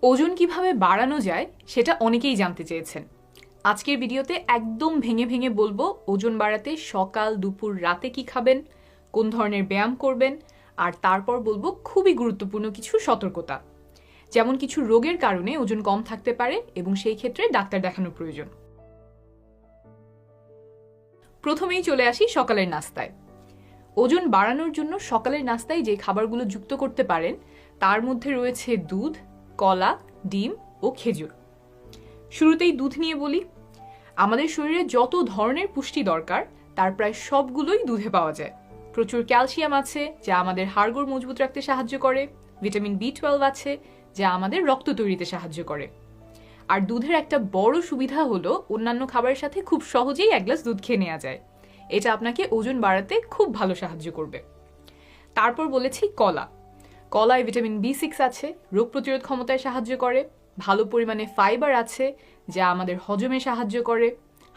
ওজন কিভাবে বাড়ানো যায় সেটা অনেকেই জানতে চেয়েছেন। আজকের ভিডিওতে একদম ভেঙে ভেঙে বলবো ওজন বাড়াতে সকাল, দুপুর, রাতে কি খাবেন, কোন ধরনের ব্যায়াম করবেন, আর তারপর বলবো খুবই গুরুত্বপূর্ণ কিছু সতর্কতা, যেমন কিছু রোগের কারণে ওজন কম থাকতে পারে এবং সেই ক্ষেত্রে ডাক্তার দেখানো প্রয়োজন। প্রথমেই চলে আসি সকালের নাস্তায়। ওজন বাড়ানোর জন্য সকালের নাস্তায় যে খাবারগুলো যুক্ত করতে পারেন তার মধ্যে রয়েছে দুধ, কলা, ডিম ও খেজুর। শুরুতেই দুধ নিয়ে বলি। আমাদের শরীরে যত ধরনের পুষ্টি দরকার তার প্রায় সবগুলোই দুধে পাওয়া যায়। প্রচুর ক্যালসিয়াম আছে যা আমাদের হাড়গোড় মজবুত রাখতে সাহায্য করে, ভিটামিন B12 আছে যা আমাদের রক্ত তৈরিতে সাহায্য করে। আর দুধের একটা বড় সুবিধা হলো অন্যান্য খাবারের সাথে খুব সহজেই এক গ্লাস দুধ খেয়ে নেওয়া যায়। এটা আপনাকে ওজন বাড়াতে খুব ভালো সাহায্য করবে। তারপর বলেছি কলা। কলায় ভিটামিন B6 আছে, রোগ প্রতিরোধ ক্ষমতায় সাহায্য করে, ভালো পরিমাণে ফাইবার আছে যা আমাদের হজমে সাহায্য করে,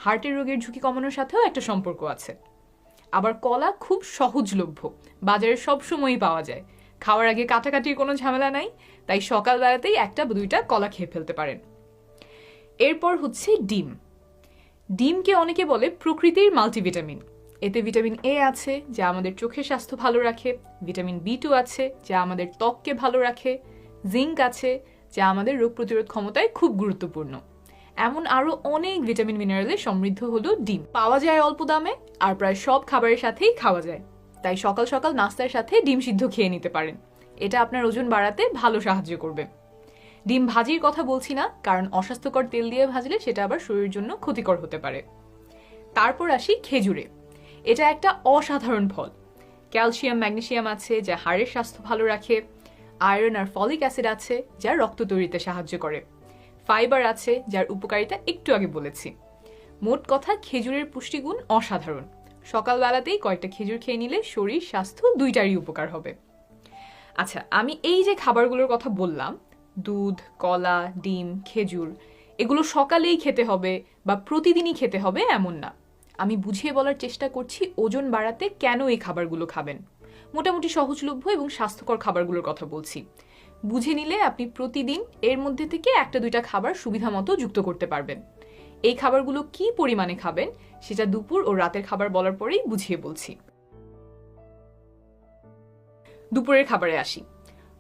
হার্টের রোগের ঝুঁকি কমানোর সাথেও একটা সম্পর্ক আছে। আবার কলা খুব সহজলভ্য, বাজারে সবসময়ই পাওয়া যায়, খাওয়ার আগে কাটাকাটির কোনো ঝামেলা নাই, তাই সকালবেলাতেই একটা বা দুইটা কলা খেয়ে ফেলতে পারেন। এরপর হচ্ছে ডিম। ডিমকে অনেকে বলে প্রকৃতির মাল্টিভিটামিন। এতে ভিটামিন A আছে যা আমাদের চোখের স্বাস্থ্য ভালো রাখে, ভিটামিন B2 আছে যা আমাদের ত্বককে ভালো রাখে, জিঙ্ক আছে যা আমাদের রোগ প্রতিরোধ ক্ষমতায় খুব গুরুত্বপূর্ণ। এমন আরো অনেক ভিটামিন মিনারেলে সমৃদ্ধ হলো ডিম। পাওয়া যায় অল্প দামে আর প্রায় সব খাবারের সাথেই খাওয়া যায়, তাই সকাল সকাল নাস্তার সাথে ডিম সিদ্ধ খেয়ে নিতে পারেন। এটা আপনার ওজন বাড়াতে ভালো সাহায্য করবে। ডিম ভাজির কথা বলছি না, কারণ অস্বাস্থ্যকর তেল দিয়ে ভাজলে সেটা আবার শরীরের জন্য ক্ষতিকর হতে পারে। তারপর আসি খেজুরে। এটা একটা অসাধারণ ফল। ক্যালসিয়াম, ম্যাগনেসিয়াম আছে যা হাড়ের স্বাস্থ্য ভালো রাখে, আয়রন আর ফলিক অ্যাসিড আছে যা রক্ত তৈরিতে সাহায্য করে, ফাইবার আছে যার উপকারিতা একটু আগে বলেছি। মোট কথা, খেজুরের পুষ্টিগুণ অসাধারণ। সকালবেলাতেই কয়েকটা খেজুর খেয়ে নিলে শরীর, স্বাস্থ্য দুইটারই উপকার হবে। আচ্ছা, আমি এই যে খাবারগুলোর কথা বললাম, দুধ, কলা, ডিম, খেজুর, এগুলো সকালেই খেতে হবে বা প্রতিদিনই খেতে হবে এমন না। আমি বুঝিয়ে বলার চেষ্টা করছি ওজন বাড়াতে কেন এই খাবারগুলো খাবেন। মোটামুটি সহজলভ্য এবং স্বাস্থ্যকর খাবারগুলোর কথা বলছি। বুঝে নিলে আপনি প্রতিদিন এর মধ্যে থেকে একটা দুইটা খাবার সুবিধা মতো যুক্ত করতে পারবেন। এই খাবারগুলো কি পরিমাণে খাবেন সেটা দুপুর ও রাতের খাবার বলার পরেই বুঝিয়ে বলছি। দুপুরের খাবারে আসি।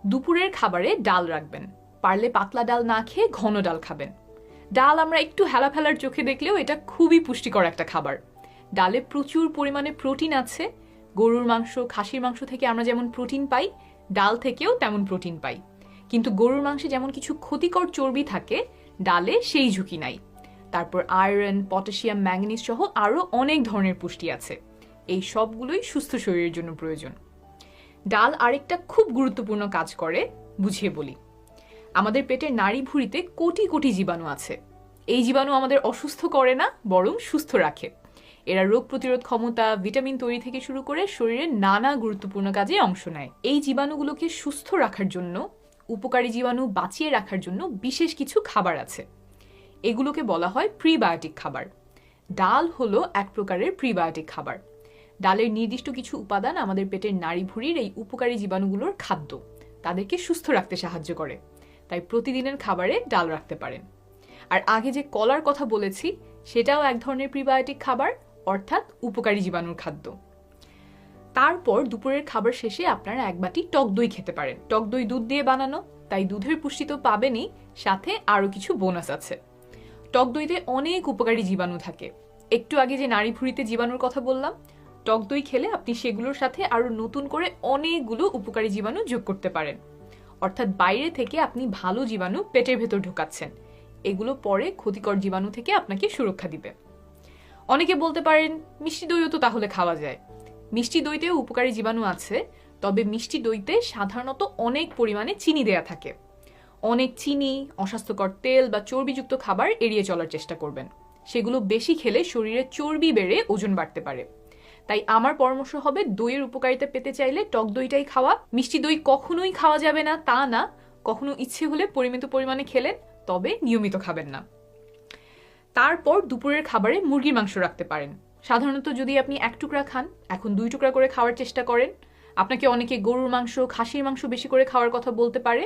দুপুরের খাবারে ডাল রাখবেন। পারলে পাতলা ডাল না খেয়ে ঘন ডাল খাবেন। ডাল আমরা একটু হেলাফেলার চোখে দেখলেও এটা খুবই পুষ্টিকর একটা খাবার। ডালে প্রচুর পরিমাণে প্রোটিন আছে। গরুর মাংস, খাসির মাংস থেকে আমরা যেমন প্রোটিন পাই, ডাল থেকেও তেমন প্রোটিন পাই। কিন্তু গরুর মাংসে যেমন কিছু ক্ষতিকর চর্বি থাকে, ডালে সেই ঝুঁকি নাই। তারপর আয়রন, পটাশিয়াম, ম্যাঙ্গানিজ সহ আরও অনেক ধরনের পুষ্টি আছে। এই সবগুলোই সুস্থ শরীরের জন্য প্রয়োজন। ডাল আরেকটা খুব গুরুত্বপূর্ণ কাজ করে, বুঝিয়ে বলি। আমাদের পেটের নাড়ি ভুঁড়িতে কোটি কোটি জীবাণু আছে। এই জীবাণু আমাদের অসুস্থ করে না, বরং সুস্থ রাখে। এরা রোগ প্রতিরোধ ক্ষমতা, ভিটামিন তৈরি থেকে শুরু করে শরীরের নানা গুরুত্বপূর্ণ কাজে অংশ নেয়। এই জীবাণুগুলোকে সুস্থ রাখার জন্য, উপকারী জীবাণু বাঁচিয়ে রাখার জন্য বিশেষ কিছু খাবার আছে। এগুলোকে বলা হয় প্রিবায়োটিক খাবার। ডাল হলো এক প্রকারের প্রিবায়োটিক খাবার। ডালের নির্দিষ্ট কিছু উপাদান আমাদের পেটের নাড়িভুঁড়ির এই উপকারী জীবাণুগুলোর খাদ্য, তাদেরকে সুস্থ রাখতে সাহায্য করে। তাই প্রতিদিনের খাবারে ডাল রাখতে পারেন। আর আগে যে কলার কথা বলেছি, সেটাও এক ধরনের প্রিবায়োটিক খাবার, অর্থাৎ উপকারী জীবাণুর খাদ্য। তারপর দুপুরের খাবার শেষে আপনারা এক বাটি টক দই খেতে পারেন। টক দই দুধ দিয়ে বানানো, তাই দুধের পুষ্টি তো পাবেনই, সাথে আরও কিছু বোনাস আছে। টক দইতে অনেক উপকারী জীবাণু থাকে। একটু আগে যে নাড়িভুঁড়িতে জীবাণুর কথা বললাম, টক দই খেলে আপনি সেগুলোর সাথে আরো নতুন করে অনেকগুলো উপকারী জীবাণু যোগ করতে পারেন। অর্থাৎ বাইরে থেকে আপনি ভালো জীবাণু পেটের ভেতর ঢোকাচ্ছেন। এগুলো পরে ক্ষতিকর জীবাণু থেকে আপনাকে সুরক্ষা দিবে। অনেকে বলতে পারেন, মিষ্টি দইও তো তাহলে খাওয়া যায়। মিষ্টি দইতেও উপকারী জীবাণু আছে, তবে মিষ্টি দইতে সাধারণত অনেক পরিমাণে চিনি দেয়া থাকে। অনেক চিনি, অস্বাস্থ্যকর তেল বা চর্বিযুক্ত খাবার এড়িয়ে চলার চেষ্টা করবেন। সেগুলো বেশি খেলে শরীরে চর্বি বেড়ে ওজন বাড়তে পারে। তাই আমার পরামর্শ হবে, দইয়ের উপকারিতা পেতে চাইলে টক দইটাই খাওয়া। মিষ্টি দই কখনোই খাওয়া যাবে না তা না, কখনো ইচ্ছে হলে পরিমিত পরিমাণে খেলেন, তবে নিয়মিত খাবেন না। তারপর দুপুরের খাবারে মুরগির মাংস রাখতে পারেন। সাধারণত যদি আপনি এক টুকরা খান, এখন 2 টুকরা করে খাওয়ার চেষ্টা করেন। আপনাকে অনেকে গরুর মাংস, খাসির মাংস বেশি করে খাওয়ার কথা বলতে পারে।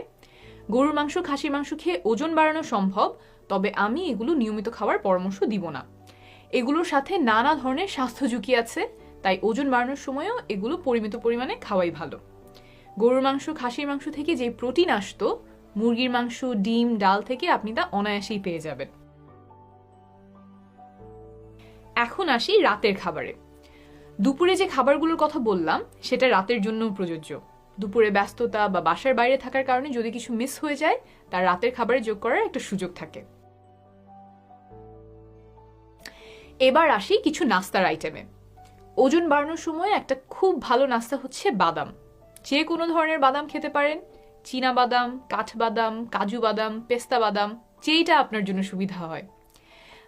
গরুর মাংস, খাসির মাংস খেয়ে ওজন বাড়ানো সম্ভব, তবে আমি এগুলো নিয়মিত খাওয়ার পরামর্শ দিব না। এগুলোর সাথে নানা ধরনের স্বাস্থ্য ঝুঁকি আছে, তাই ওজন বাড়ানোর সময়ও এগুলো পরিমিত পরিমাণে খাওয়াই ভালো। গরুর মাংস, খাসির মাংস থেকে যে প্রোটিন আসতো, মুরগির মাংস, ডিম, ডাল থেকে আপনি তা অনায়াসেই পেয়ে যাবেন। এখন আসি রাতের খাবারে। দুপুরে যে খাবারগুলোর কথা বললাম সেটা রাতের জন্যও প্রযোজ্য। দুপুরে ব্যস্ততা বা বাসার বাইরে থাকার কারণে যদি কিছু মিস হয়ে যায়, তার রাতের খাবারে যোগ করার একটা সুযোগ থাকে। এবার আসি কিছু নাস্তার আইটেমে। ওজন বাড়ানোর সময় একটা খুব ভালো নাস্তা হচ্ছে বাদাম। যে কোনো ধরনের বাদাম খেতে পারেন, চীনা বাদাম, কাঠবাদাম, কাজু বাদাম, পেস্তা বাদাম, যেইটা আপনার জন্য সুবিধা হয়।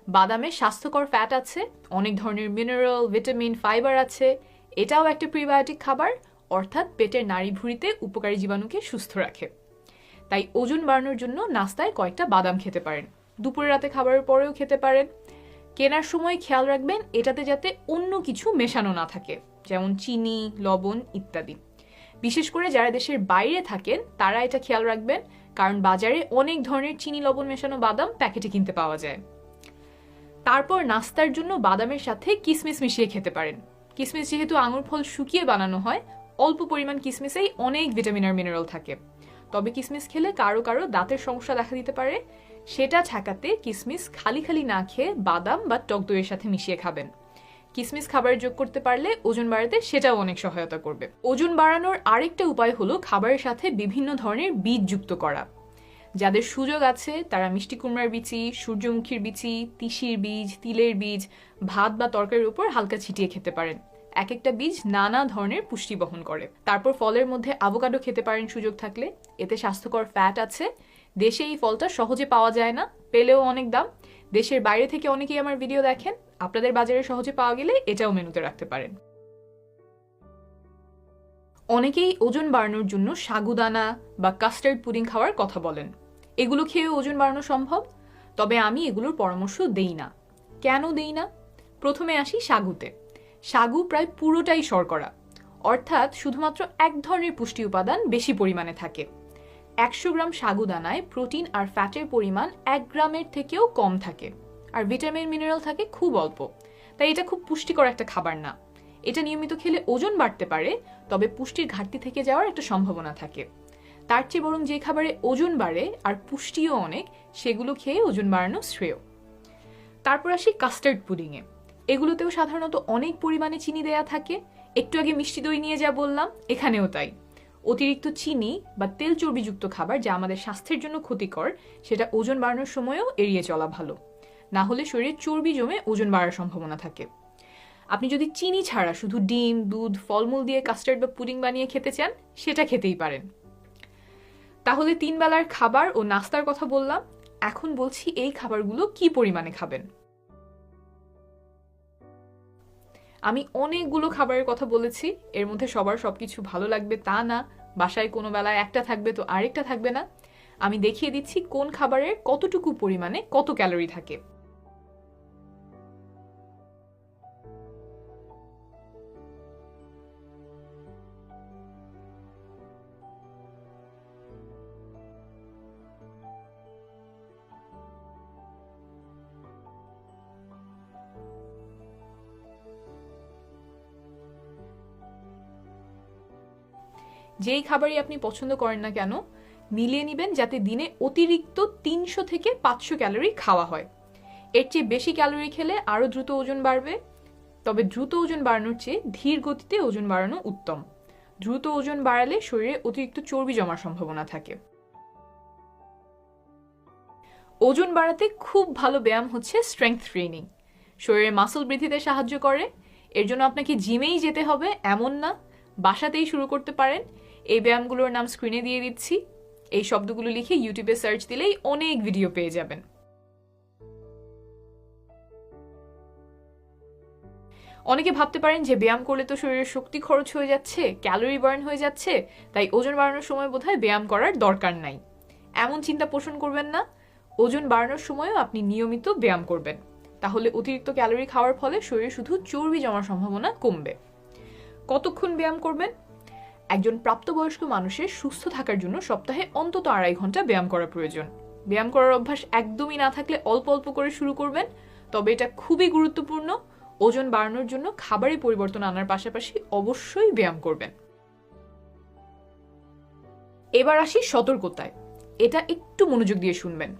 বাদামে স্বাস্থ্যকর ফ্যাট আছে, অনেক ধরনের মিনারেল, ভিটামিন, ফাইবার আছে। এটাও একটা প্রিবায়োটিক খাবার, অর্থাৎ পেটের নাড়িভুঁড়িতে উপকারী জীবাণুকে সুস্থ রাখে। তাই ওজন বাড়ানোর জন্য নাস্তায় কয়েকটা বাদাম খেতে পারেন। দুপুরে রাতে খাবারের পরেও খেতে পারেন। কেনার সময় খেয়াল রাখবেন এটাতে যাতে অন্য কিছু মেশানো না থাকে, যেমন চিনি, লবণ ইত্যাদি। বিশেষ করে যারা দেশের বাইরে থাকেন তারা এটা খেয়াল রাখবেন, কারণ বাজারে অনেক ধরনের চিনি, লবণ মেশানো বাদাম প্যাকেটে কিনতে পাওয়া যায়। তারপর নাস্তার জন্য বাদামের সাথে কিশমিশ মিশিয়ে খেতে পারেন। কিশমিশ যেহেতু আঙুর ফল শুকিয়ে বানানো হয়, অল্প পরিমাণ কিশমিশেই অনেক ভিটামিন আর মিনারেল থাকে। তবে কিশমিশ খেলে কারো কারো দাঁতের সমস্যা দেখা দিতে পারে, সেটা ঠেকাতে কিশমিশ খালি খালি না খেয়ে বাদাম বা টক দইয়ের সাথে মিশিয়ে খাবেন। কিশমিশ খাবারে যোগ করতে পারলে ওজন বাড়াতে সেটাও অনেক সহায়তা করবে। ওজন বাড়ানোর আরেকটা উপায় হলো খাবারের সাথে বিভিন্ন ধরনের বীজ যুক্ত করা। যাদের সুযোগ আছে তারা মিষ্টি কুমড়ার বিচি, সূর্যমুখীর বিচি, তিসির বীজ, তিলের বীজ ভাত বা তরকারির উপর হালকা ছিটিয়ে খেতে পারেন। এক একটা বীজ নানা ধরনের পুষ্টি বহন করে। তারপর ফলের মধ্যে আভোকাডো খেতে পারেন সুযোগ থাকলে, এতে স্বাস্থ্যকর ফ্যাট আছে। দেশে এই ফলটা সহজে পাওয়া যায় না, পেলেও অনেক দাম। দেশের বাইরে থেকে অনেকেই আমার ভিডিও দেখেন, আপনাদের বাজারে সহজে পাওয়া গেলে এটাও মেনুতে রাখতে পারেন। অনেকেই ওজন বাড়ানোর জন্য সাগুদানা বা কাস্টার্ড পুডিং খাওয়ার কথা বলেন। এগুলো খেয়ে ওজন বাড়ানো সম্ভব, তবে আমি এগুলোর পরামর্শ দেই না। কেন দেই না? প্রথমে আসি সাগুতে। সাগু প্রায় পুরোটাই শর্করা, অর্থাৎ শুধুমাত্র এক ধরনের পুষ্টি উপাদান বেশি পরিমাণে থাকে। 100 গ্রাম সাগুদানায় প্রোটিন আর ফ্যাটের পরিমাণ 1 গ্রামের থেকেও কম থাকে, আর ভিটামিন মিনারেল থাকে খুব অল্প। তাই এটা খুব পুষ্টিকর একটা খাবার না। এটা নিয়মিত খেলে ওজন বাড়তে পারে, তবে পুষ্টির ঘাটতি থেকে যাওয়ার একটা সম্ভাবনা থাকে। তার চেয়ে বরং যে খাবারে ওজন বাড়ে আর পুষ্টিও অনেক, সেগুলো খেয়ে ওজন বাড়ানো শ্রেয়। তারপর আসি কাস্টার্ড পুডিংয়ে। এগুলোতেও সাধারণত অনেক পরিমাণে চিনি দেয়া থাকে। একটু আগে মিষ্টি দই নিয়ে যা বললাম, এখানেও তাই। অতিরিক্ত চিনি বা তেল চর্বিযুক্ত খাবার যা আমাদের স্বাস্থ্যের জন্য ক্ষতিকর, সেটা ওজন বাড়ানোর সময়ও এড়িয়ে চলা ভালো। না হলে শরীরে চর্বি জমে ওজন বাড়ার সম্ভাবনা থাকে। আপনি যদি চিনি ছাড়া শুধু ডিম, দুধ, ফলমূল দিয়ে কাস্টার্ড বা পুডিং বানিয়ে খেতে চান, সেটা খেতেই পারেন। তাহলে 3 বেলার খাবার ও নাস্তার কথা বললাম, এখন বলছি এই খাবারগুলো কি পরিমাণে খাবেন। আমি অনেকগুলো খাবারের কথা বলেছি, এর মধ্যে সবার সবকিছু ভালো লাগবে তা না। বাসায় কোনো বেলায় একটা থাকবে তো আরেকটা থাকবে না। আমি দেখিয়ে দিচ্ছি কোন খাবারের কতটুকু পরিমাণে কত ক্যালোরি থাকে। যেই খাবারই আপনি পছন্দ করেন না কেন, মিলিয়ে নেবেন যাতে দিনে অতিরিক্ত 300 থেকে 500 ক্যালোরি খাওয়া হয়। এর চেয়ে বেশি ক্যালোরি খেলে আরও দ্রুত ওজন বাড়বে। তবে দ্রুত ওজন বাড়ানোর চেয়ে ধীর গতিতে ওজন বাড়ানো উত্তম। দ্রুত ওজন বাড়ালে শরীরে অতিরিক্ত চর্বি জমার সম্ভাবনা থাকে। ওজন বাড়াতে খুব ভালো ব্যায়াম হচ্ছে স্ট্রেংথ ট্রেনিং। শরীরের মাসল বৃদ্ধিতে সাহায্য করে। এর জন্য আপনাকে জিমেই যেতে হবে এমন না, বাসাতেই শুরু করতে পারেন। এই ব্যায়ামগুলোর নাম স্ক্রিনে দিয়ে দিচ্ছি। এই শব্দগুলো লিখে ইউটিউবে সার্চ দিলেই অনেক ভিডিও পেয়ে যাবেন। অনেকে ভাবতে পারেন যে ব্যায়াম করলে তো শরীরের শক্তি খরচ হয়ে যাচ্ছে, ক্যালোরি বার্ন হয়ে যাচ্ছে, তাই ওজন বাড়ানোর সময় বোধহয় ব্যায়াম করার দরকার নাই। এমন চিন্তা পোষণ করবেন না। ওজন বাড়ানোর সময়ও আপনি নিয়মিত ব্যায়াম করবেন, তাহলে অতিরিক্ত ক্যালোরি খাওয়ার ফলে শরীরে শুধু চর্বি জমার সম্ভাবনা কমবে। কতক্ষণ ব্যায়াম করবেন? একজন প্রাপ্তবয়স্ক মানুষের সুস্থ থাকার জন্য সপ্তাহে অন্তত 2.5 ঘন্টা ব্যায়াম করা প্রয়োজন। ব্যায়াম করার অভ্যাস একদমই না থাকলে অল্প অল্প করে শুরু করবেন, তবে এটা খুবই গুরুত্বপূর্ণ। ওজন বাড়ানোর জন্য খাবারে পরিবর্তন আনার পাশাপাশি অবশ্যই ব্যায়াম করবেন। এবার আসি সতর্কতায়। এটা একটু মনোযোগ দিয়ে শুনবেন।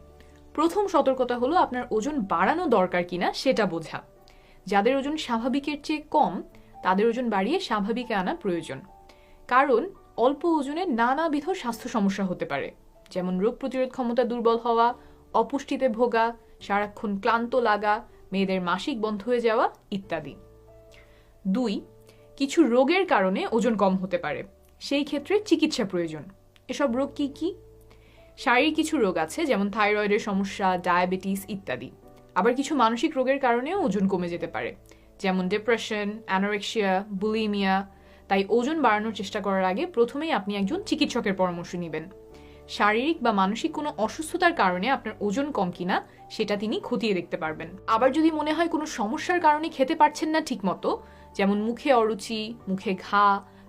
প্রথম সতর্কতা হলো আপনার ওজন বাড়ানো দরকার কিনা সেটা বোঝা। যাদের ওজন স্বাভাবিকের চেয়ে কম তাদের ওজন বাড়িয়ে স্বাভাবিকে আনা প্রয়োজন, কারণ অল্প ওজনে নানাবিধ স্বাস্থ্য সমস্যা হতে পারে, যেমন রোগ প্রতিরোধ ক্ষমতা দুর্বল হওয়া, অপুষ্টিতে ভোগা, সারাক্ষণ ক্লান্ত লাগা, মেয়েদের মাসিক বন্ধ হয়ে যাওয়া ইত্যাদি। 2, কিছু রোগের কারণে ওজন কম হতে পারে, সেই ক্ষেত্রে চিকিৎসা প্রয়োজন। এসব রোগ কি কি? শারীরিক কিছু রোগ আছে, যেমন থাইরয়েডের সমস্যা, ডায়াবেটিস ইত্যাদি। আবার কিছু মানসিক রোগের কারণেও ওজন কমে যেতে পারে, যেমন ডিপ্রেশন, অ্যানোরেক্সিয়া, বুলিমিয়া। তাই ওজন বাড়ানোর চেষ্টা করার আগে প্রথমেই আপনি একজন চিকিৎসকের পরামর্শ নেবেন। শারীরিক বা মানসিক কোনো অসুস্থতার কারণে আপনার ওজন কম কিনা সেটা তিনি খতিয়ে দেখতে পারবেন। আবার যদি মনে হয় কোনো সমস্যার কারণে খেতে পারছেন না ঠিক মতো, যেমন মুখে অরুচি, মুখে ঘা,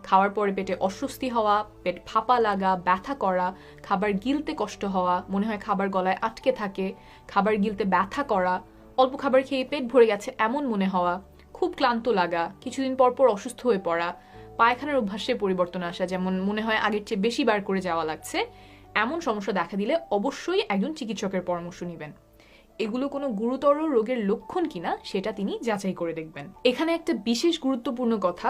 খাওয়ার পরে পেটে অস্বস্তি হওয়া, পেট ফাঁপা লাগা, ব্যথা করা, খাবার গিলতে কষ্ট হওয়া, মনে হয় খাবার গলায় আটকে থাকে, খাবার গিলতে ব্যথা করা, অল্প খাবার খেয়ে পেট ভরে গেছে এমন মনে হওয়া, খুব ক্লান্ত লাগা, কিছুদিন পর পর অসুস্থ হয়ে পড়া, পায়খানার অভ্যাসে পরিবর্তন আসা, যেমন মনে হয় আগের চেয়ে বেশি বার করে যাওয়া লাগছে, এমন সমস্যা দেখা দিলে অবশ্যই একজন চিকিৎসকের পরামর্শ নেবেন। এগুলো কোনো গুরুতর রোগের লক্ষণ কিনা সেটা তিনি যাচাই করে দেখবেন। এখানে একটা বিশেষ গুরুত্বপূর্ণ কথা,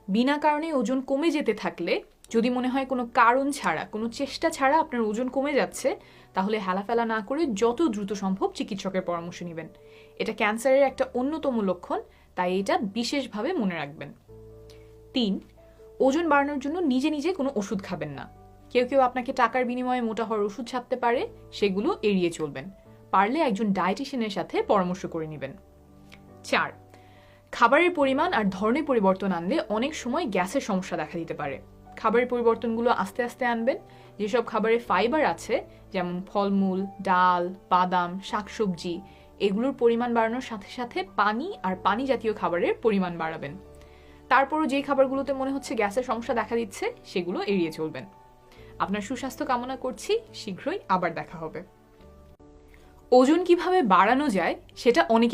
বিনা কারণে ওজন কমে যেতে থাকলে, যদি মনে হয় কোনো কারণ ছাড়া, কোনো চেষ্টা ছাড়া আপনার ওজন কমে যাচ্ছে, তাহলে হেলাফেলা না করে যত দ্রুত সম্ভব চিকিৎসকের পরামর্শ নেবেন। এটা ক্যান্সারের একটা অন্যতম লক্ষণ, তাই এটা বিশেষভাবে মনে রাখবেন। 3, ওজন বাড়ানোর জন্য নিজে নিজে কোনো ওষুধ খাবেন না। কেউ কেউ আপনাকে টাকার বিনিময়ে মোটা হওয়ার ওষুধ ছাপতে পারে, সেগুলো এড়িয়ে চলবেন। পারলে একজন ডায়েটিশিয়ানের সাথে পরামর্শ করে নেবেন। 4, খাবারের পরিমাণ আর ধরনের পরিবর্তন আনলে অনেক সময় গ্যাসের সমস্যা দেখা দিতে পারে। খাবারের পরিবর্তনগুলো আস্তে আস্তে আনবেন। যেসব খাবারে ফাইবার আছে, যেমন ফলমূল, ডাল, বাদাম, শাকসবজি, এগুলোর পরিমাণ বাড়ানোর সাথে সাথে পানি আর পানি জাতীয় খাবারের পরিমাণ বাড়াবেন। তারপরও যে খাবারগুলোতে মনে হচ্ছে গ্যাসের সমস্যা দেখা দিচ্ছে, সেগুলো এড়িয়ে চলবেন। আপনার সুস্বাস্থ্য কামনা করছি, শীঘ্রই আবার দেখা হবে। ওজন কিভাবে বাড়ানো যায় সেটা অনেকে